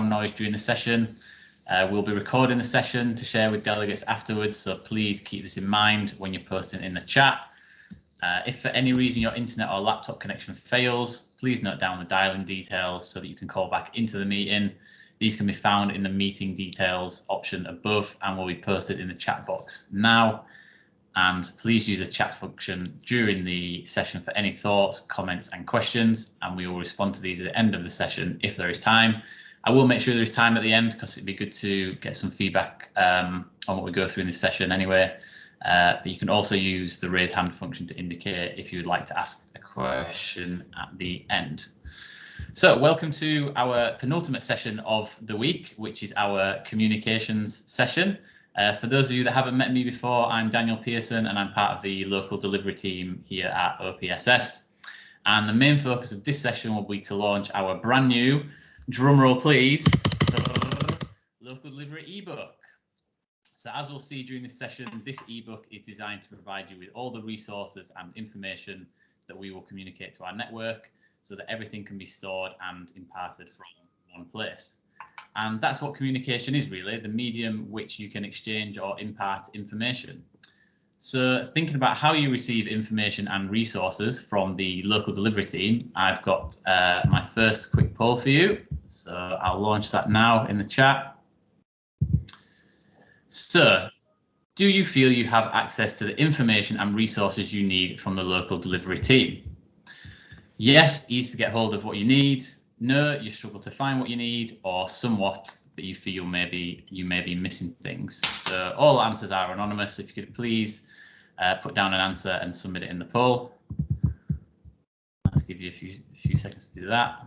noise during the session. We'll be recording the session to share with delegates afterwards, so please keep this in mind when you're posting in the chat. If for any reason your internet or laptop connection fails, please note down the dial-in details so that you can call back into the meeting. These can be found in the meeting details option above and will be posted in the chat box now. And please use the chat function during the session for any thoughts, comments and questions, and we will respond to these at the end of the session if there is time. I will make sure there is time at the end because it'd be good to get some feedback on what we go through in this session anyway. But you can also use the raise hand function to indicate if you would like to ask a question at the end. So welcome to our penultimate session of the week, which is our communications session. For those of you that haven't met me before, I'm Daniel Pearson and I'm part of the local delivery team here at OPSS. And the main focus of this session will be to launch our brand new, drumroll please, local delivery ebook. So as we'll see during this session, this ebook is designed to provide you with all the resources and information that we will communicate to our network so that everything can be stored and imparted from one place. And that's what communication is really, the medium which you can exchange or impart information. So thinking about how you receive information and resources from the local delivery team, I've got my first quick poll for you. So I'll launch that now in the chat. So, do you feel you have access to the information and resources you need from the local delivery team? Yes, easy to get hold of what you need. No, you struggle to find what you need, or somewhat, but you feel you may be missing things. So all answers are anonymous. If you could please put down an answer and submit it in the poll. Let's give you a few seconds to do that.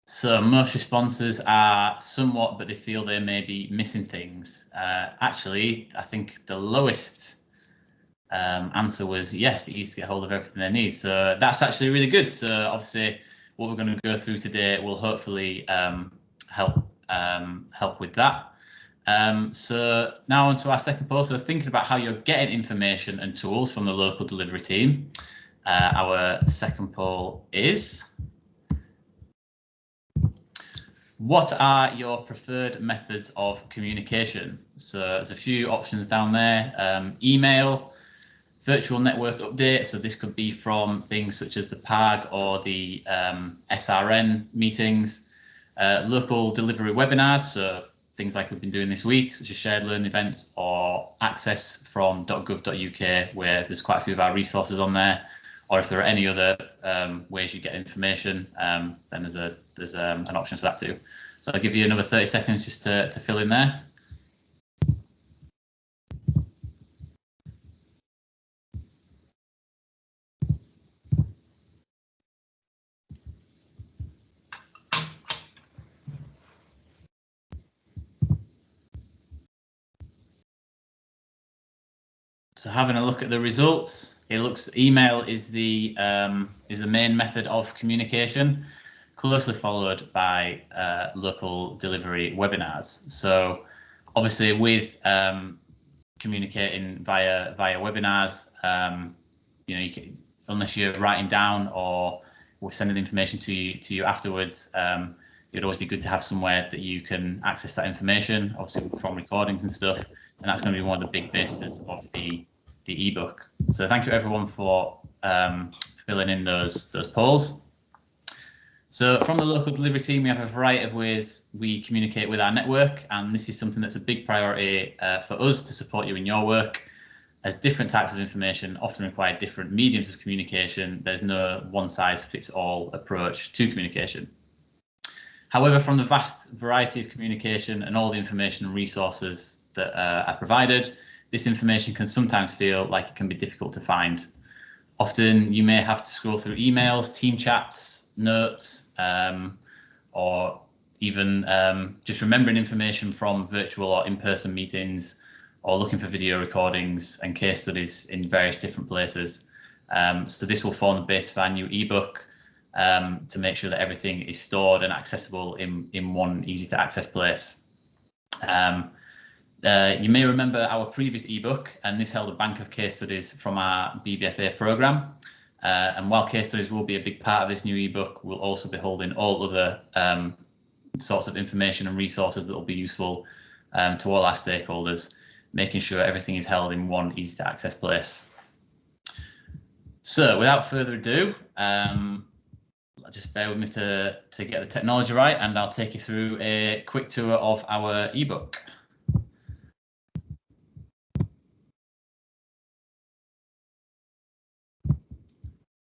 So most responses are somewhat, but they feel they may be missing things. Actually, I think the lowest answer was yes, easy to get hold of everything they need. So that's actually really good. So obviously what we're going to go through today will hopefully help with that. So now on to our second poll. So thinking about how you're getting information and tools from the local delivery team. Our second poll is: what are your preferred methods of communication? So there's a few options down there. Email, virtual network update. So this could be from things such as the PAG or the SRN meetings. Local delivery webinars, so things like we've been doing this week, such as shared learning events, or access from .gov.uk, where there's quite a few of our resources on there. Or if there are any other ways you get information, then there's an option for that too. So I'll give you another 30 seconds just to fill in there. So having a look at the results, it looks email is the main method of communication, closely followed by local delivery webinars. So obviously with communicating via webinars, you can, unless you're writing down or we're sending information to you afterwards, it'd always be good to have somewhere that you can access that information, obviously from recordings and stuff. And that's going to be one of the big bases of the ebook. So thank you everyone for filling in those polls. So from the local delivery team, we have a variety of ways we communicate with our network, and this is something that's a big priority for us to support you in your work. As different types of information often require different mediums of communication, there's no one-size-fits-all approach to communication. However, from the vast variety of communication and all the information and resources that are provided, this information can sometimes feel like it can be difficult to find. Often you may have to scroll through emails, team chats, notes, or even just remembering information from virtual or in-person meetings, or looking for video recordings and case studies in various different places. So this will form the base of our new ebook to make sure that everything is stored and accessible in one easy to access place. You may remember our previous ebook, and this held a bank of case studies from our BBFA program. And while case studies will be a big part of this new ebook, we'll also be holding all other sorts of information and resources that will be useful to all our stakeholders, making sure everything is held in one easy to access place. So without further ado, just bear with me to get the technology right, and I'll take you through a quick tour of our ebook.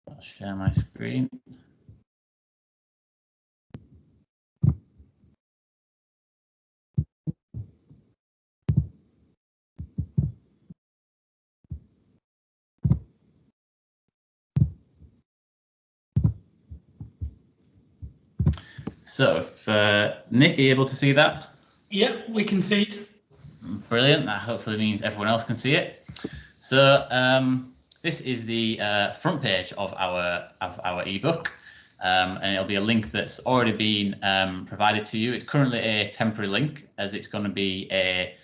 I'll share my screen. So, Nick, are you able to see that? Yep, we can see it. Brilliant. That hopefully means everyone else can see it. So, this is the front page of our ebook, and it'll be a link that's already been provided to you. It's currently a temporary link, as it's going to be a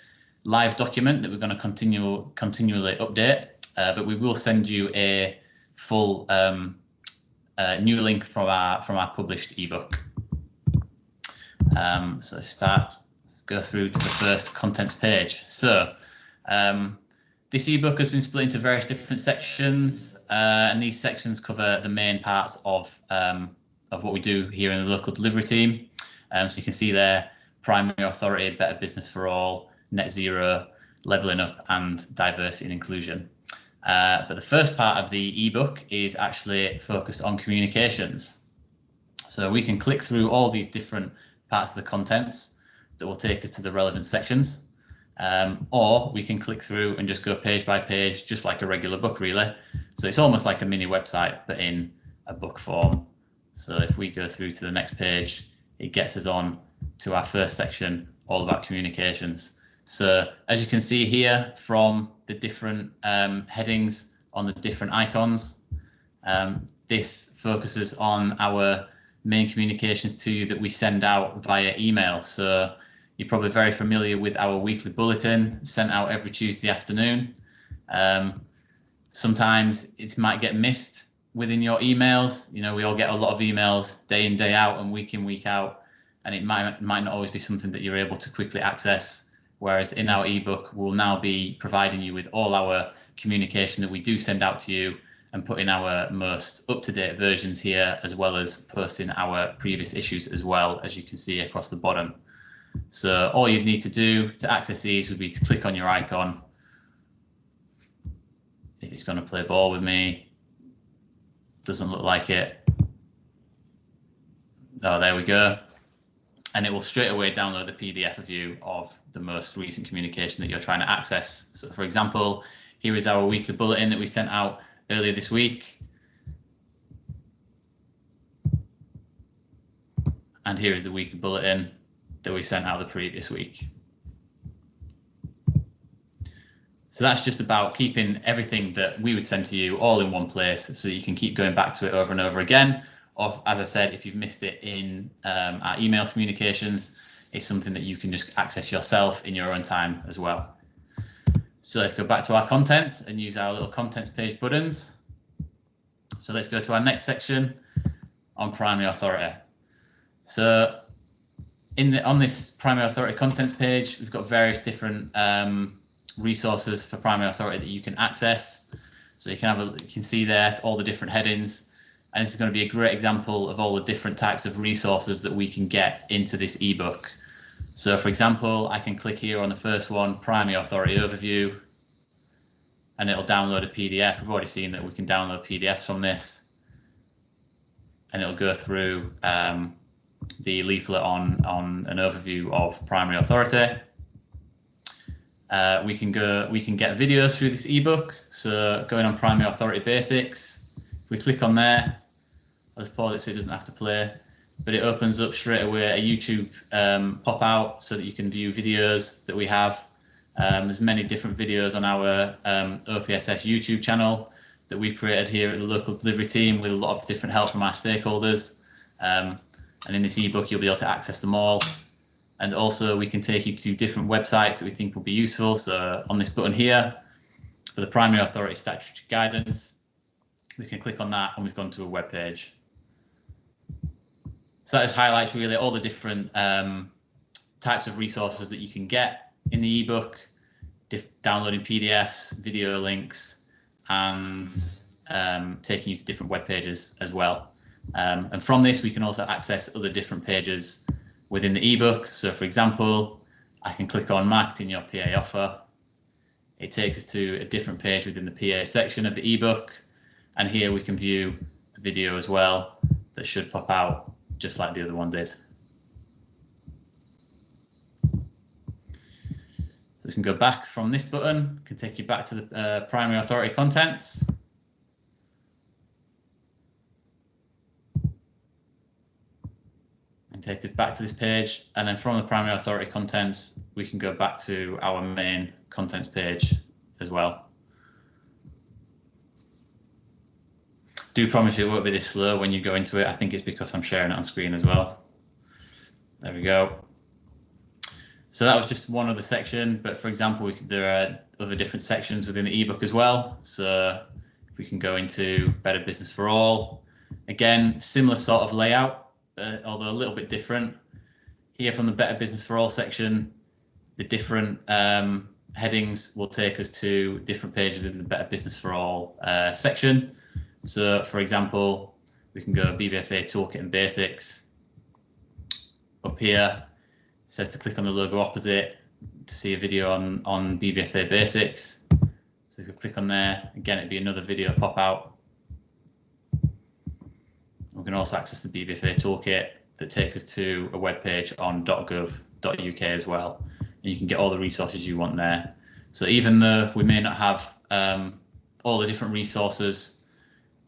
live document that we're going to continually update. But we will send you a full new link from our published ebook. So let's go through to the first contents page. So this ebook has been split into various different sections, and these sections cover the main parts of what we do here in the local delivery team. So you can see there: primary authority, better business for all, net zero, levelling up, and diversity and inclusion. But the first part of the ebook is actually focused on communications. So we can click through all these different parts of the contents that will take us to the relevant sections, or we can click through and just go page by page, just like a regular book, really. So it's almost like a mini website, but in a book form. So if we go through to the next page, it gets us on to our first section, all about communications. So as you can see here from the different headings on the different icons, this focuses on our main communications to you that we send out via email. So you're probably very familiar with our weekly bulletin sent out every Tuesday afternoon. Sometimes it might get missed within your emails. You know, we all get a lot of emails day in, day out, and week in, week out, and it might not always be something that you're able to quickly access. Whereas in our ebook, we'll now be providing you with all our communication that we do send out to you, and putting our most up-to-date versions here, as well as posting our previous issues as well, as you can see across the bottom. So all you'd need to do to access these would be to click on your icon. If it's going to play ball with me, doesn't look like it. Oh, there we go. And it will straight away download the PDF view of the most recent communication that you're trying to access. So for example, here is our weekly bulletin that we sent out earlier this week. And here is the weekly bulletin that we sent out the previous week. So that's just about keeping everything that we would send to you all in one place, so that you can keep going back to it over and over again. Or, as I said, if you've missed it in our email communications, it's something that you can just access yourself in your own time as well. So let's go back to our contents and use our little contents page buttons. So let's go to our next section on primary authority. So on this primary authority contents page, we've got various different resources for primary authority that you can access. So you can see there all the different headings, and this is going to be a great example of all the different types of resources that we can get into this ebook. So for example, I can click here on the first one, primary authority overview, and it'll download a PDF. We've already seen that we can download PDFs from this, and it'll go through the leaflet on an overview of primary authority. We can get videos through this ebook. So going on primary authority basics, if we click on there, I'll just pause it so it doesn't have to play, but it opens up straight away a YouTube pop out so that you can view videos that we have. There's many different videos on our OPSS YouTube channel that we've created here at the local delivery team with a lot of different help from our stakeholders. And in this ebook, you'll be able to access them all. And also we can take you to different websites that we think will be useful. So on this button here, for the primary authority statutory guidance, we can click on that and we've gone to a web page. So that just highlights really all the different types of resources that you can get in the ebook, downloading PDFs, video links, and taking you to different web pages as well. And from this, we can also access other different pages within the ebook. So for example, I can click on marketing your PA offer. It takes us to a different page within the PA section of the ebook. And here we can view a video as well that should pop out just like the other one did. So we can go back from this button, can take you back to the primary authority contents. And take us back to this page. And then from the primary authority contents, we can go back to our main contents page as well. Do promise you it won't be this slow when you go into it. I think it's because I'm sharing it on screen as well. There we go. So that was just one other section, but for example, there are other different sections within the ebook as well. So if we can go into Better Business for All, again, similar sort of layout, although a little bit different. Here from the Better Business for All section, the different headings will take us to different pages within the Better Business for All section. So for example, we can go BBFA Toolkit and Basics. Up here, it says to click on the logo opposite to see a video on BBFA Basics. So we could click on there. Again, it'd be another video pop out. We can also access the BBFA Toolkit that takes us to a web page on .gov.uk as well. And you can get all the resources you want there. So even though we may not have all the different resources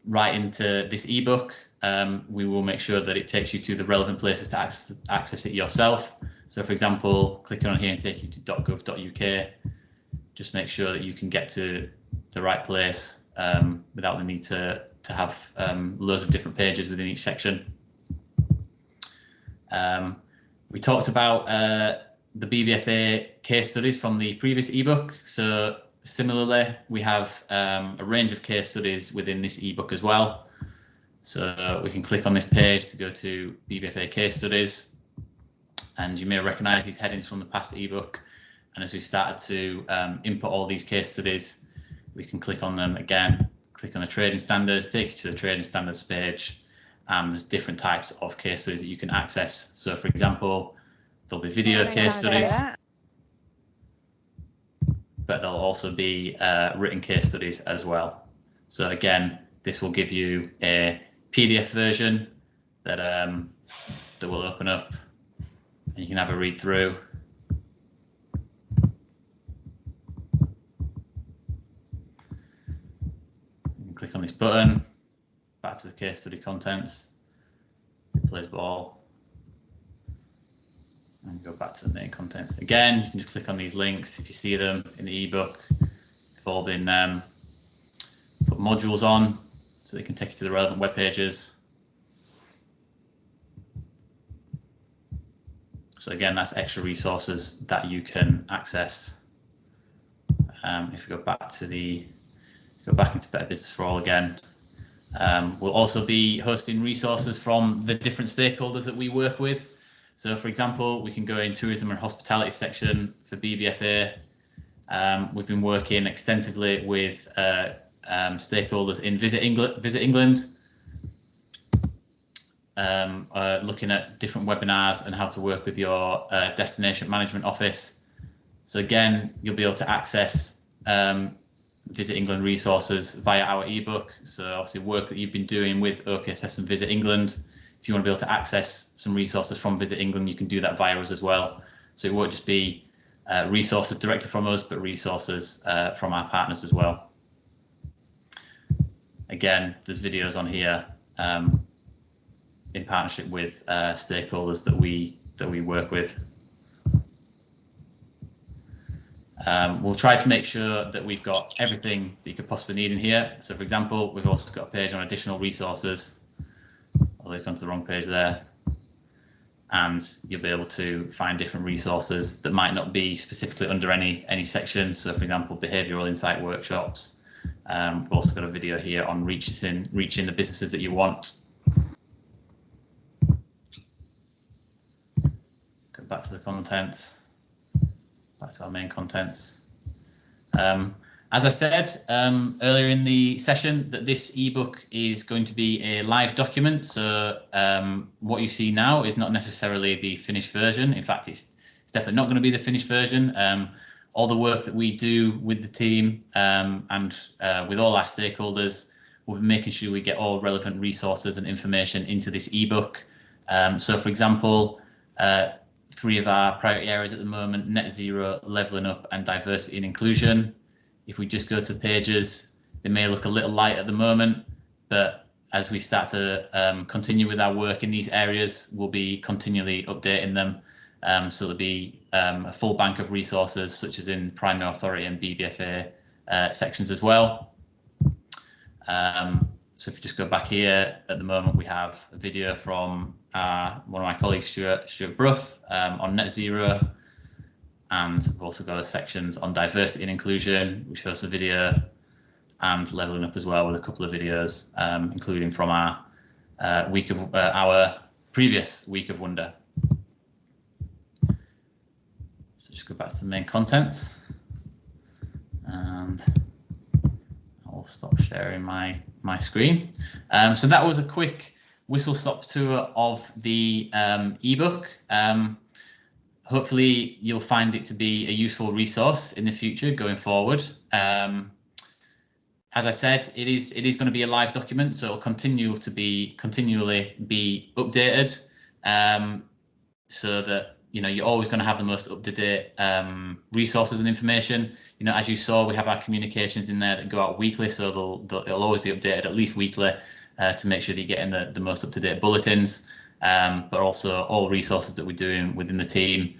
right into this ebook, we will make sure that it takes you to the relevant places to access it yourself. So for example, clicking on here and take you to .gov.uk, just make sure that you can get to the right place without the need to have loads of different pages within each section. We talked about the BBFA case studies from the previous ebook. So similarly, we have a range of case studies within this ebook as well. So we can click on this page to go to BBFA case studies, and you may recognize these headings from the past ebook. And as we started to input all these case studies, we can click on them again, click on the trading standards, take you to the trading standards page, and there's different types of case studies that you can access. So for example, there'll be video case studies, but there'll also be written case studies as well. So again, this will give you a PDF version that that will open up and you can have a read through. You can click on this button, back to the case study contents, it plays ball, and go back to the main contents. Again, you can just click on these links if you see them in the ebook. They've all been put modules on so they can take you to the relevant web pages. So again, that's extra resources that you can access. If we go back to into Better Business for All again, we'll also be hosting resources from the different stakeholders that we work with. So for example, we can go in tourism and hospitality section for BBFA. We've been working extensively with stakeholders in Visit England, looking at different webinars and how to work with your destination management office. So again, you'll be able to access Visit England resources via our ebook. So obviously work that you've been doing with OPSS and Visit England. If you want to be able to access some resources from Visit England, you can do that via us as well. So it won't just be resources directly from us, but resources from our partners as well. Again, there's videos on here in partnership with stakeholders that we work with. We'll try to make sure that we've got everything that you could possibly need in here. So for example, we've also got a page on additional resources. Although it's gone to the wrong page there. and you'll be able to find different resources that might not be specifically under any section. So, for example, behavioural insight workshops. We've also got a video here on reaching the businesses that you want. Go back to the contents, back to our main contents. As I said earlier in the session, that this ebook is going to be a live document. So what you see now is not necessarily the finished version. In fact, it's definitely not going to be the finished version. All the work that we do with the team and with all our stakeholders, we'll be making sure we get all relevant resources and information into this ebook. So, for example, 3 of our priority areas at the moment: net zero, levelling up, and diversity and inclusion. If we just go to pages, they may look a little light at the moment, but as we start to continue with our work in these areas, we'll be continually updating them. So there'll be a full bank of resources, such as in primary authority and BBFA sections as well. So if you just go back here, at the moment we have a video from one of my colleagues, Stuart Bruff, on net zero. And we've also got sections on diversity and inclusion, which hosts a video, and levelling up as well, with a couple of videos, including from our our previous week of wonder. So just go back to the main contents, and I'll stop sharing my screen. So that was a quick whistle-stop tour of the ebook. Hopefully you'll find it to be a useful resource in the future going forward. As I said, it is going to be a live document, so it'll continually be updated, so that you're always going to have the most up-to-date resources and information. As you saw, we have our communications in there that go out weekly, so it'll always be updated at least weekly to make sure that you're getting the most up-to-date bulletins. But also all resources that we're doing within the team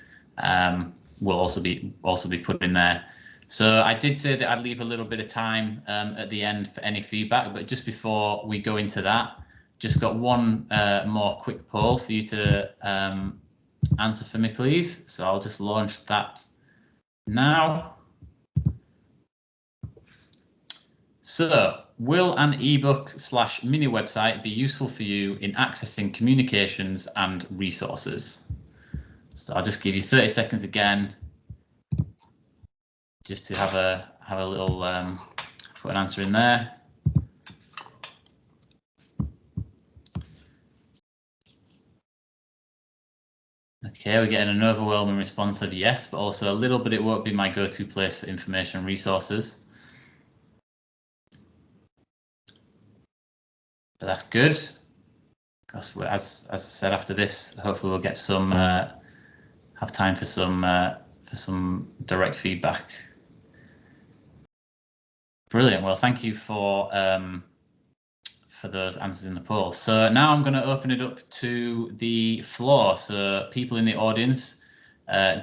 will also be put in there. So I did say that I'd leave a little bit of time at the end for any feedback, but just before we go into that, just got one more quick poll for you to answer for me, please. So I'll just launch that now. So, will an ebook/mini website be useful for you in accessing communications and resources? So I'll just give you 30 seconds again, just to have a little put an answer in there. Okay, we're getting an overwhelming response of yes, but also a little bit it won't be my go-to place for information and resources. But that's good, because as I said, after this, hopefully we'll get some have time for some direct feedback. Brilliant. Well, thank you for those answers in the poll. So now I'm going to open it up to the floor. So people in the audience,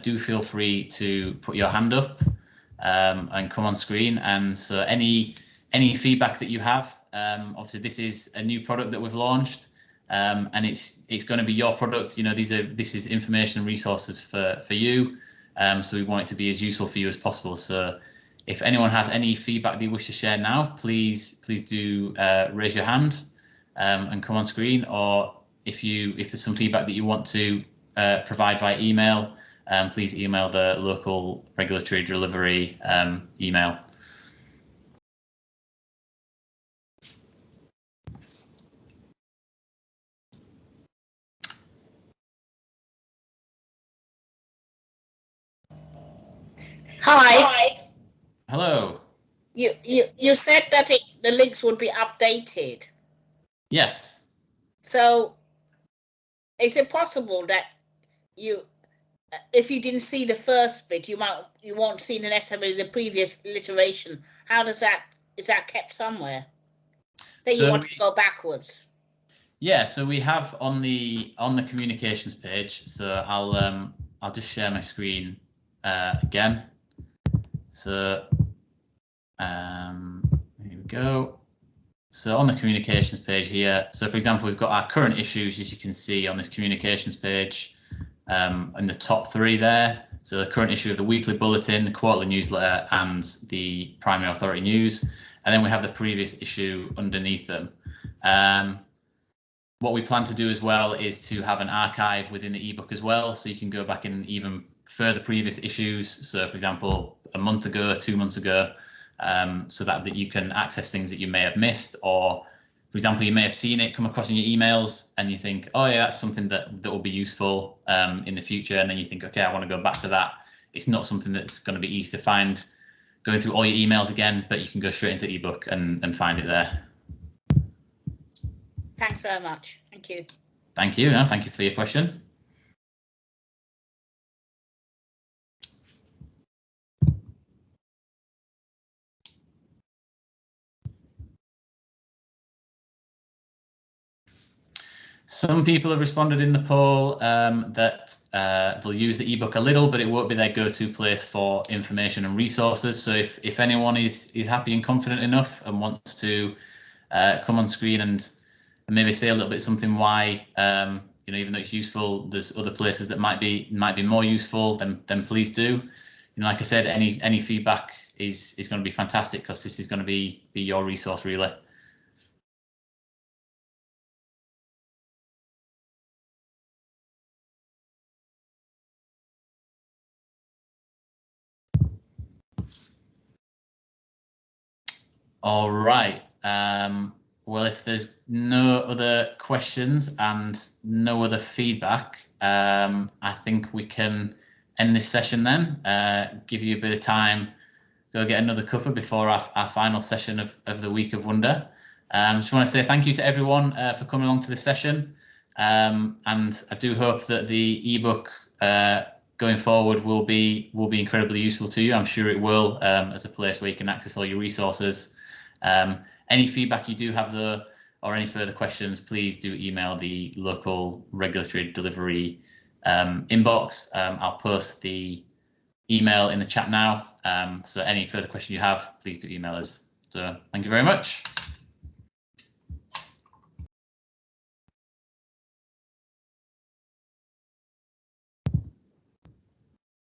do feel free to put your hand up and come on screen. And so any feedback that you have. Obviously, this is a new product that we've launched, and it's going to be your product. This is information and resources for you. So we want it to be as useful for you as possible. So if anyone has any feedback that you wish to share now, please do raise your hand and come on screen. Or if there's some feedback that you want to provide via email, please email the local regulatory delivery email. Hi. Hello. You said that the links would be updated. Yes. So is it possible that if you didn't see the first bit, you won't see necessarily the previous iteration? How is that kept somewhere? That you want to go backwards? Yeah, so we have on the communications page. So I'll just share my screen again. So here we go. So on the communications page here, so for example, we've got our current issues, as you can see on this communications page. in the top 3 there. So the current issue of the weekly bulletin, the quarterly newsletter, and the primary authority news. And then we have the previous issue underneath them. What we plan to do as well is to have an archive within the ebook as well, so you can go back in even further previous issues. So, for example, a month ago, 2 months ago, so that you can access things that you may have missed, or, for example, you may have seen it come across in your emails and you think, oh yeah, that's something that will be useful in the future, and then you think, okay, I want to go back to that. It's not something that's going to be easy to find going through all your emails again, but you can go straight into the ebook and find it there. Thanks very much. Thank you. Thank you. No, thank you for your question. Some people have responded in the poll that they'll use the ebook a little, but it won't be their go-to place for information and resources. So if anyone is happy and confident enough and wants to come on screen and maybe say a little bit something why, you know, even though it's useful, there's other places that might be more useful, then please do. You know, like I said, any feedback is going to be fantastic, because this is going to be your resource really. All right. Well, if there's no other questions and no other feedback, I think we can end this session then. Give you a bit of time, go get another cuppa before our final session of the Week of Wonder. Just want to say thank you to everyone for coming along to this session. And I do hope that the ebook going forward will be incredibly useful to you. I'm sure it will, as a place where you can access all your resources. Any feedback you do have though, or any further questions, please do email the local regulatory delivery inbox. I'll post the email in the chat now. So any further question you have, please do email us. So thank you very much.